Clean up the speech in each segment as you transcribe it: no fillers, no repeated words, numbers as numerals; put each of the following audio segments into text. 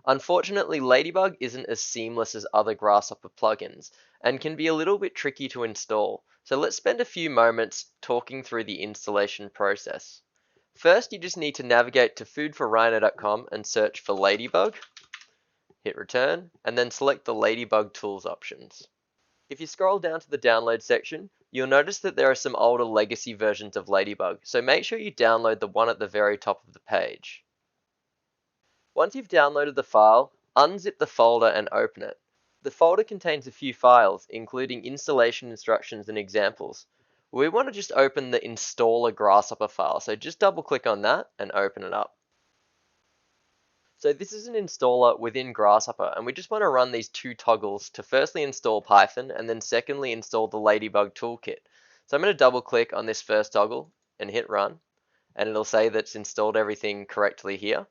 Unfortunately, Ladybug isn't as seamless as other Grasshopper plugins and can be a little bit tricky to install, so let's spend a few moments talking through the installation process. First, you just need to navigate to foodforrhino.com and search for Ladybug, hit return, and then select the Ladybug Tools options. If you scroll down to the download section, you'll notice that there are some older legacy versions of Ladybug, so make sure you download the one at the very top of the page. Once you've downloaded the file, unzip the folder and open it. The folder contains a few files, including installation instructions and examples. We want to just open the installer Grasshopper file, so just double click on that and open it up. So this is an installer within Grasshopper, and we just want to run these two toggles to firstly install Python and then secondly install the Ladybug toolkit. So I'm going to double click on this first toggle and hit run, and it'll say that it's installed everything correctly here.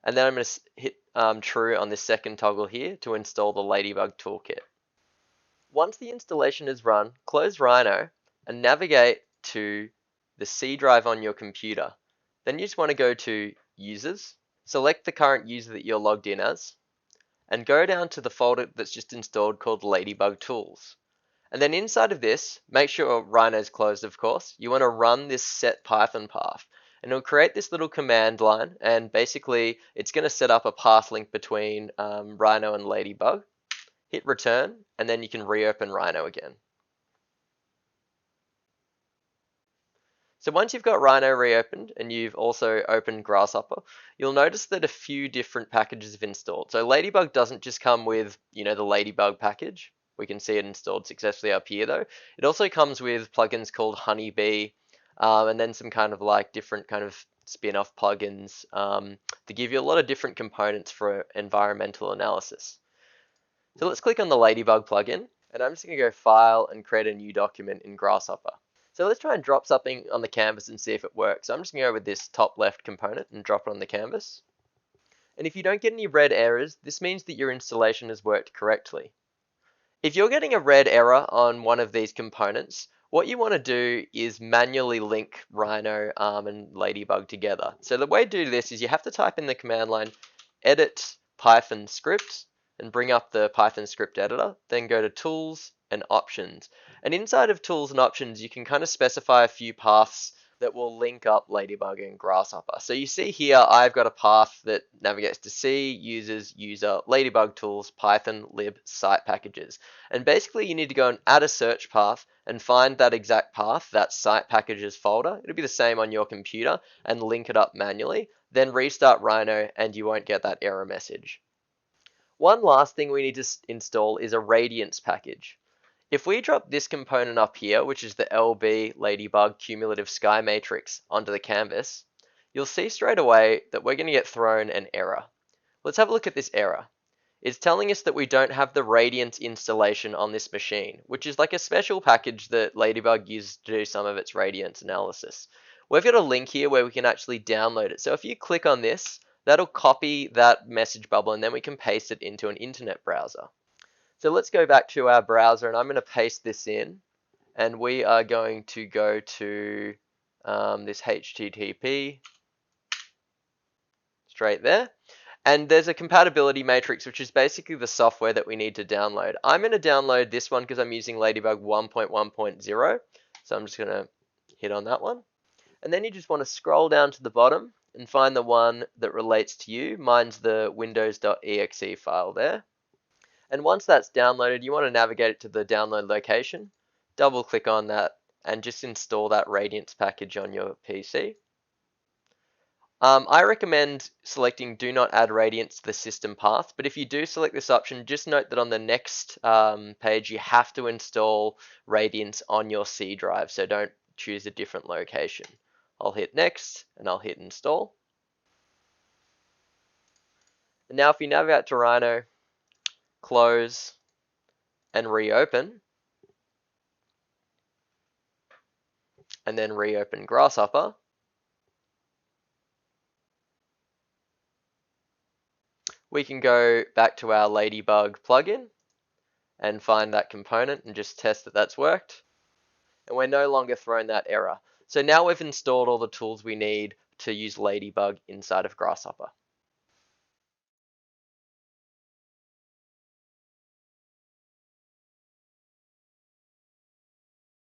And then I'm going to hit true on this second toggle here to install the Ladybug toolkit. Once the installation is run, close Rhino and navigate to the C drive on your computer. Then you just want to go to Users, select the current user that you're logged in as, and go down to the folder that's just installed called Ladybug Tools. And then inside of this, make sure Rhino's closed, of course. You want to run this set Python path. And it'll create this little command line, and basically it's going to set up a path link between Rhino and Ladybug. Hit return, and then you can reopen Rhino again. So once you've got Rhino reopened and you've also opened Grasshopper, you'll notice that a few different packages have installed. So Ladybug doesn't just come with, the Ladybug package. We can see it installed successfully up here though. It also comes with plugins called Honeybee, and then some kind of like different kind of spin-off plugins to give you a lot of different components for environmental analysis. So let's click on the Ladybug plugin, and I'm just going to go File and create a new document in Grasshopper. So let's try and drop something on the canvas and see if it works. So I'm just going to go with this top left component and drop it on the canvas. And if you don't get any red errors, this means that your installation has worked correctly. If you're getting a red error on one of these components, what you want to do is manually link Rhino and Ladybug together. So the way to do this is you have to type in the command line edit Python script and bring up the Python script editor, then go to Tools and Options. And inside of Tools and Options, you can kind of specify a few paths that will link up Ladybug and Grasshopper. So you see here, I've got a path that navigates to C, Users, User, Ladybug Tools, Python, Lib, Site Packages. And basically you need to go and add a search path and find that exact path, that Site Packages folder. It'll be the same on your computer, and link it up manually. Then restart Rhino and you won't get that error message. One last thing we need to install is a Radiance package. If we drop this component up here, which is the LB Ladybug Cumulative Sky Matrix, onto the canvas, you'll see straight away that we're going to get thrown an error. Let's have a look at this error. It's telling us that we don't have the Radiance installation on this machine, which is like a special package that Ladybug uses to do some of its Radiance analysis. We've got a link here where we can actually download it. So if you click on this, that'll copy that message bubble, and then we can paste it into an internet browser. So let's go back to our browser, and I'm going to paste this in, and we are going to go to this HTTP straight there. And there's a compatibility matrix, which is basically the software that we need to download. I'm going to download this one because I'm using Ladybug 1.1.0. So I'm just going to hit on that one. And then you just want to scroll down to the bottom and find the one that relates to you. Mine's the windows.exe file there. And once that's downloaded, you want to navigate it to the download location, double click on that, and just install that Radiance package on your PC. I recommend selecting Do Not Add Radiance to the system path, but if you do select this option, just note that on the next page you have to install Radiance on your C drive, so don't choose a different location. I'll hit Next, and I'll hit Install. And now if you navigate to Rhino, close, and reopen, and then reopen Grasshopper, we can go back to our Ladybug plugin and find that component and just test that that's worked. And we're no longer thrown that error. So now we've installed all the tools we need to use Ladybug inside of Grasshopper.